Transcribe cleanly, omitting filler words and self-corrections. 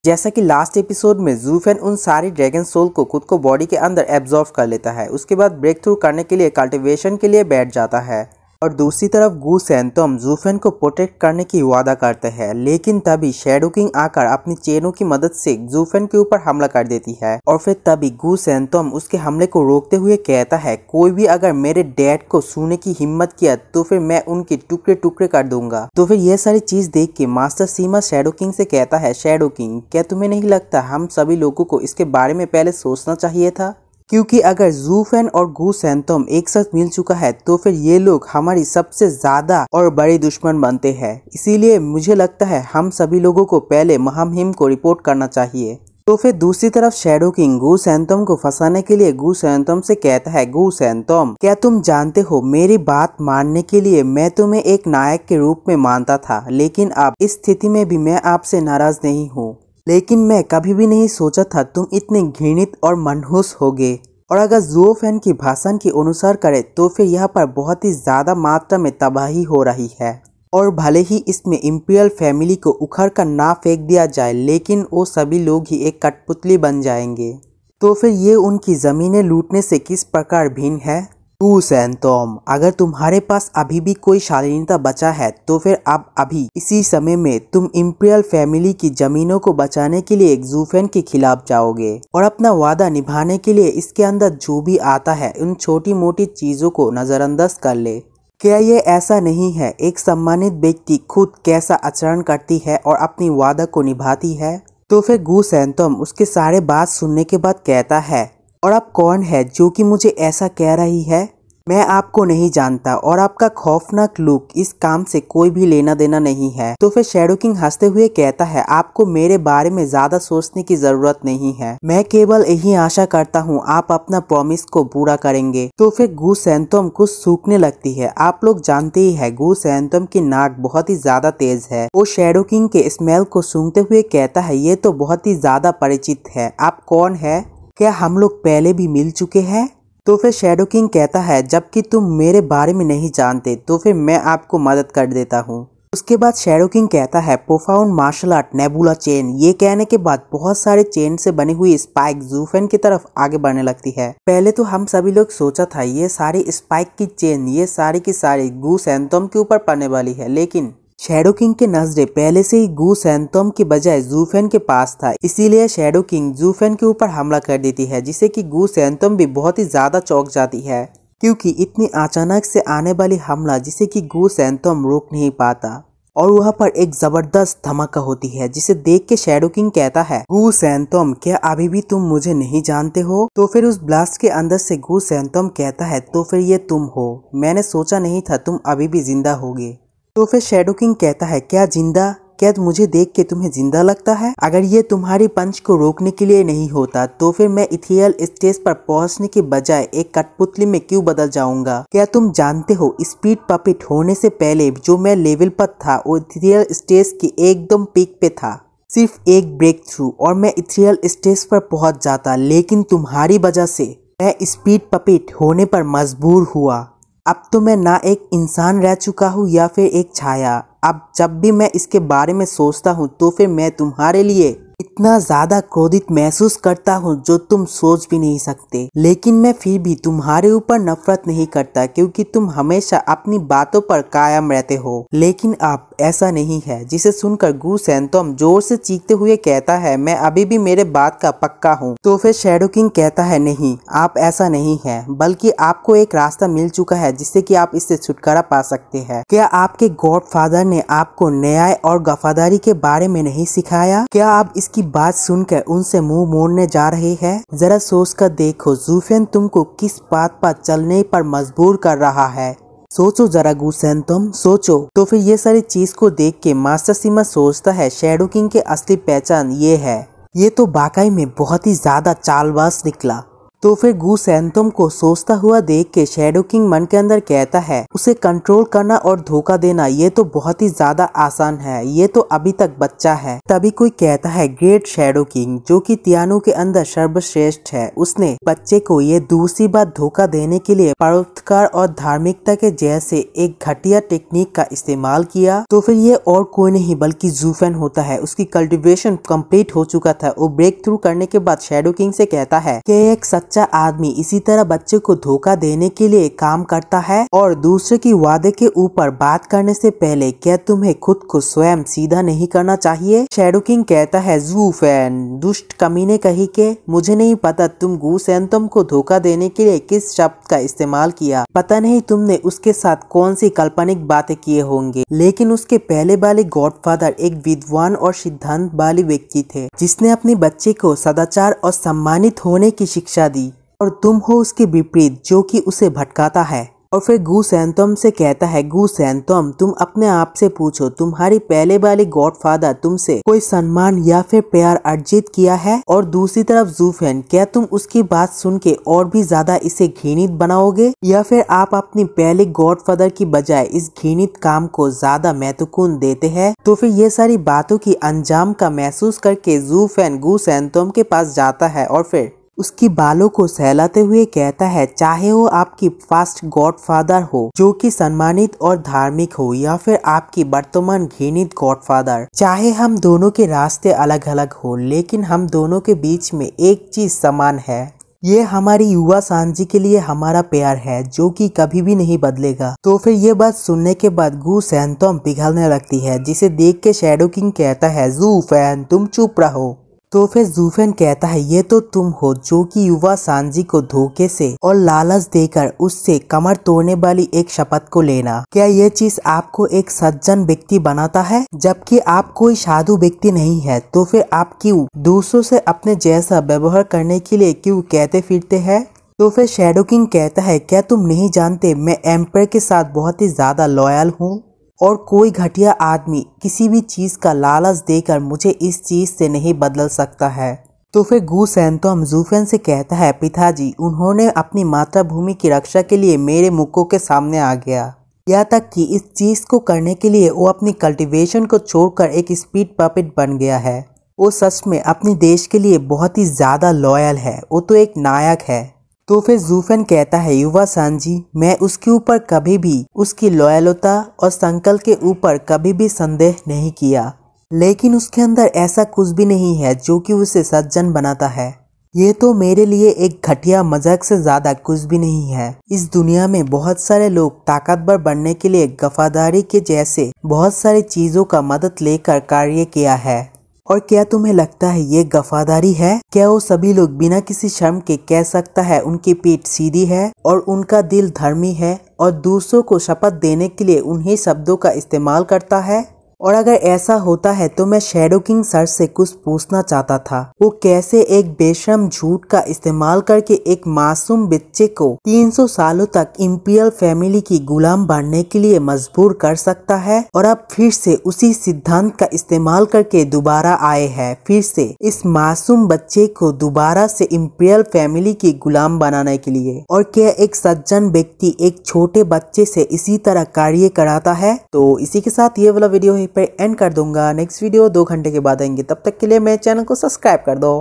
जैसा कि last episode में ज़ूफेन उन सारी ड्रैगन सोल को खुद को बॉडी के अंदर एब्जॉर्व कर लेता है। उसके बाद ब्रेक थ्रू करने के लिए कल्टिवेशन के लिए बैठ जाता है और दूसरी तरफ गू सैंतोम ज़ूफेन को प्रोटेक्ट करने की वादा करते हैं, लेकिन तभी शैडो किंग आकर अपनी चेनों की मदद से ज़ूफेन के ऊपर हमला कर देती है और फिर तभी गू सैंतोम उसके हमले को रोकते हुए कहता है कोई भी अगर मेरे डैड को छूने की हिम्मत किया तो फिर मैं उनके टुकड़े टुकड़े कर दूंगा। तो फिर यह सारी चीज देख के मास्टर सीमा शैडो किंग से कहता है, शैडो किंग क्या तुम्हें नहीं लगता हम सभी लोगों को इसके बारे में पहले सोचना चाहिए था, क्योंकि अगर ज़ूफेन और गू सैंतोम एक साथ मिल चुका है तो फिर ये लोग हमारी सबसे ज्यादा और बड़े दुश्मन बनते हैं। इसीलिए मुझे लगता है हम सभी लोगों को पहले महामहिम को रिपोर्ट करना चाहिए। तो फिर दूसरी तरफ शैडो किंग गू सैंतोम को फंसाने के लिए गू सैंतोम से कहता है, गू सैंतोम क्या तुम जानते हो मेरी बात मानने के लिए मैं तुम्हें एक नायक के रूप में मानता था, लेकिन अब इस स्थिति में भी मैं आपसे नाराज नहीं हूँ, लेकिन मैं कभी भी नहीं सोचा था तुम इतने घृणित और मनहूस होगे। और अगर ज़ूफेन की भाषण के अनुसार करे तो फिर यहाँ पर बहुत ही ज्यादा मात्रा में तबाही हो रही है और भले ही इसमें इंपीरियल फैमिली को उखड़ कर ना फेंक दिया जाए, लेकिन वो सभी लोग ही एक कठपुतली बन जाएंगे। तो फिर ये उनकी जमीनें लूटने से किस प्रकार भिन्न है। गू सैंतोम अगर तुम्हारे पास अभी भी कोई शालीनता बचा है तो फिर अब अभी इसी समय में तुम इंपीरियल फैमिली की जमीनों को बचाने के लिए ज़ूफेन के खिलाफ जाओगे और अपना वादा निभाने के लिए इसके अंदर जो भी आता है उन छोटी मोटी चीजों को नजरअंदाज कर ले। क्या ये ऐसा नहीं है एक सम्मानित व्यक्ति खुद कैसा आचरण करती है और अपनी वादा को निभाती है। तो फिर गू सैंतोम उसके सारे बात सुनने के बाद कहता है, और अब कौन है जो कि मुझे ऐसा कह रही है, मैं आपको नहीं जानता और आपका खौफनाक लुक इस काम से कोई भी लेना देना नहीं है। तो फिर शैडो किंग हंसते हुए कहता है, आपको मेरे बारे में ज्यादा सोचने की जरूरत नहीं है, मैं केवल यही आशा करता हूँ आप अपना प्रॉमिस को पूरा करेंगे। तो फिर गू सैंतोम कुछ सूखने लगती है। आप लोग जानते ही है गू सैंतोम की नाक बहुत ही ज्यादा तेज है। वो शैडो किंग के स्मेल को सूंघते हुए कहता है, ये तो बहुत ही ज्यादा परिचित है, आप कौन है, क्या हम लोग पहले भी मिल चुके हैं। तो फिर शैडो किंग कहता है, जबकि तुम मेरे बारे में नहीं जानते तो फिर मैं आपको मदद कर देता हूँ। उसके बाद शैडो किंग कहता है, profound martial art nebula chain. ये कहने के बाद बहुत सारे चेन से बनी हुई स्पाइक ज़ूफेन की तरफ आगे बढ़ने लगती है। पहले तो हम सभी लोग सोचा था ये सारी स्पाइक की चेन ये सारी की सारी गू सैंतोम के ऊपर पड़ने वाली है, लेकिन शैडो किंग के नजरे पहले से ही गू सैंतोम के बजाय ज़ूफेन के पास था, इसीलिए शैडो किंग ज़ूफेन के ऊपर हमला कर देती है, जिससे कि गू सैंतोम भी बहुत ही ज्यादा चौंक जाती है, क्योंकि इतनी अचानक से आने वाली हमला जिसे कि गू सैंतोम रोक नहीं पाता और वहाँ पर एक जबरदस्त धमाका होती है, जिसे देख के शैडो किंग कहता है, गू सैंतोम क्या अभी भी तुम मुझे नहीं जानते हो। तो फिर उस ब्लास्ट के अंदर से गू सैंतोम कहता है, तो फिर ये तुम हो, मैंने सोचा नहीं था तुम अभी भी जिंदा होगे। तो फिर शैडो किंग कहता है, क्या जिंदा, क्या मुझे देख के तुम्हें जिंदा लगता है। अगर ये तुम्हारी पंच को रोकने के लिए नहीं होता तो फिर मैं इथेरियल स्टेज पर पहुंचने के बजाय एक कठपुतली में क्यों बदल जाऊंगा। क्या तुम जानते हो स्पीड पपेट होने से पहले जो मैं लेवल पर था वो इथेरियल स्टेज की एकदम पीक पे था, सिर्फ एक ब्रेक थ्रू और मैं इथेरियल स्टेज पर पहुंच जाता, लेकिन तुम्हारी वजह से मैं स्पीड पपेट होने पर मजबूर हुआ। अब तो मैं ना एक इंसान रह चुका हूँ या फिर एक छाया। अब जब भी मैं इसके बारे में सोचता हूँ तो फिर मैं तुम्हारे लिए इतना ज्यादा क्रोधित महसूस करता हूँ जो तुम सोच भी नहीं सकते, लेकिन मैं फिर भी तुम्हारे ऊपर नफरत नहीं करता क्योंकि तुम हमेशा अपनी बातों पर कायम रहते हो, लेकिन अब ऐसा नहीं है। जिसे सुनकर गू सैंतोम जोर से चीखते हुए कहता है, मैं अभी भी मेरे बात का पक्का हूँ। तो फिर शैडो किंग कहता है, नहीं आप ऐसा नहीं है, बल्कि आपको एक रास्ता मिल चुका है जिससे कि आप इससे छुटकारा पा सकते हैं। क्या आपके गॉडफादर ने आपको न्याय और वफादारी के बारे में नहीं सिखाया। क्या आप इसकी बात सुनकर उनसे मुंह मोड़ने जा रहे हैं। जरा सोच कर देखो ज़ूफेन तुमको किस बात पर चलने पर मजबूर कर रहा है। सोचो जरा गू सैंतोम, सोचो। तो फिर ये सारी चीज को देख के मास्टर सीमा सोचता है, शैडो किंग की असली पहचान ये है। ये तो वाकई में बहुत ही ज्यादा चालबाज निकला। तो फिर गू सैंतोम को सोचता हुआ देख के शैडो किंग मन के अंदर कहता है उसे कंट्रोल करना और धोखा देना ये तो बहुत ही ज्यादा आसान है, ये तो अभी तक बच्चा है। तभी कोई कहता है ग्रेट शैडो किंग जो कि तियानो के अंदर सर्वश्रेष्ठ है, उसने बच्चे को ये दूसरी बार धोखा देने के लिए परोपकार और धार्मिकता के जैसे एक घटिया टेक्निक का इस्तेमाल किया। तो फिर ये और कोई नहीं बल्कि ज़ूफेन होता है। उसकी कल्टीवेशन कंप्लीट हो चुका था। वो ब्रेक थ्रू करने के बाद शैडो किंग से कहता है कि एक सच्चा आदमी इसी तरह बच्चे को धोखा देने के लिए काम करता है और दूसरे की वादे के ऊपर बात करने से पहले क्या तुम्हें खुद को स्वयं सीधा नहीं करना चाहिए? शैडो किंग कहता है ज़ूफेन दुष्ट कमीने कही के मुझे नहीं पता तुम गू सैंतोम को धोखा देने के लिए किस शब्द का इस्तेमाल किया, पता नहीं तुमने उसके साथ कौन सी काल्पनिक बातें किए होंगे, लेकिन उसके पहले वाले गॉडफादर एक विद्वान और सिद्धांत वाले व्यक्ति थे जिसने अपने बच्चे को सदाचार और सम्मानित होने की शिक्षा दी और तुम हो उसके विपरीत जो कि उसे भटकाता है। और फिर गू सैंतोम से कहता है गू सैंतोम तुम अपने आप से पूछो तुम्हारी पहले वाले गॉडफादर तुमसे कोई सम्मान या फिर प्यार अर्जित किया है? और दूसरी तरफ ज़ूफेन क्या तुम उसकी बात सुन के और भी ज्यादा इसे घृणित बनाओगे या फिर आप अपनी पहले गॉडफादर की बजाय इस घृणित काम को ज्यादा महत्वपूर्ण देते हैं? तो फिर ये सारी बातों की अंजाम का महसूस करके ज़ूफेन गू सैंतोम के पास जाता है और फिर उसकी बालों को सहलाते हुए कहता है चाहे वो आपकी फर्स्ट गॉडफादर हो जो कि सम्मानित और धार्मिक हो या फिर आपकी वर्तमान घृणित गॉडफादर, चाहे हम दोनों के रास्ते अलग अलग हो लेकिन हम दोनों के बीच में एक चीज समान है, ये हमारी युवा सांजी के लिए हमारा प्यार है जो कि कभी भी नहीं बदलेगा। तो फिर ये बात सुनने के बाद गू सैंतोम पिघलने लगती है जिसे देख के शैडो किंग कहता है ज़ूफेन तुम चुप रहो। तो फिर ज़ूफेन कहता है ये तो तुम हो जो कि युवा सांजी को धोखे से और लालच देकर उससे कमर तोड़ने वाली एक शपथ को लेना, क्या ये चीज आपको एक सज्जन व्यक्ति बनाता है जबकि आप कोई साधु व्यक्ति नहीं है? तो फिर आप क्यों दूसरों से अपने जैसा व्यवहार करने के लिए क्यों कहते फिरते हैं? तो फिर शैडो किंग कहता है क्या तुम नहीं जानते मैं एम्पायर के साथ बहुत ही ज्यादा लॉयल हूँ और कोई घटिया आदमी किसी भी चीज का लालच देकर मुझे इस चीज से नहीं बदल सकता है। तो फिर गू सैंतोम ज़ूफेन से कहता है पिताजी उन्होंने अपनी मातृभूमि की रक्षा के लिए मेरे मुक्कों के सामने आ गया, यहाँ तक कि इस चीज को करने के लिए वो अपनी कल्टीवेशन को छोड़कर एक स्पीड पपेट बन गया है। वो सच में अपने देश के लिए बहुत ही ज्यादा लॉयल है, वो तो एक नायक है। तो फिर ज़ूफेन कहता है युवा सांजी मैं उसके ऊपर कभी भी उसकी लॉयल्टी और संकल्प के ऊपर कभी भी संदेह नहीं किया, लेकिन उसके अंदर ऐसा कुछ भी नहीं है जो कि उसे सज्जन बनाता है। ये तो मेरे लिए एक घटिया मजाक से ज्यादा कुछ भी नहीं है। इस दुनिया में बहुत सारे लोग ताकतवर बनने के लिए वफादारी के जैसे बहुत सारी चीजों का मदद लेकर कार्य किया है, और क्या तुम्हें लगता है ये वफादारी है? क्या वो सभी लोग बिना किसी शर्म के कह सकता है उनकी पीठ सीधी है और उनका दिल धर्मी है और दूसरों को शपथ देने के लिए उन्हीं शब्दों का इस्तेमाल करता है? और अगर ऐसा होता है तो मैं शैडो किंग सर से कुछ पूछना चाहता था, वो कैसे एक बेशर्म झूठ का इस्तेमाल करके एक मासूम बच्चे को 300 सालों तक इंपीरियल फैमिली की गुलाम बनने के लिए मजबूर कर सकता है, और अब फिर से उसी सिद्धांत का इस्तेमाल करके दोबारा आए हैं, फिर से इस मासूम बच्चे को दोबारा से इंपीरियल फैमिली की गुलाम बनाने के लिए। और क्या एक सज्जन व्यक्ति एक छोटे बच्चे से इसी तरह कार्य कराता है? तो इसी के साथ ये वाला वीडियो पर एंड कर दूंगा। नेक्स्ट वीडियो 2 घंटे के बाद आएंगे, तब तक के लिए मेरे चैनल को सब्सक्राइब कर दो।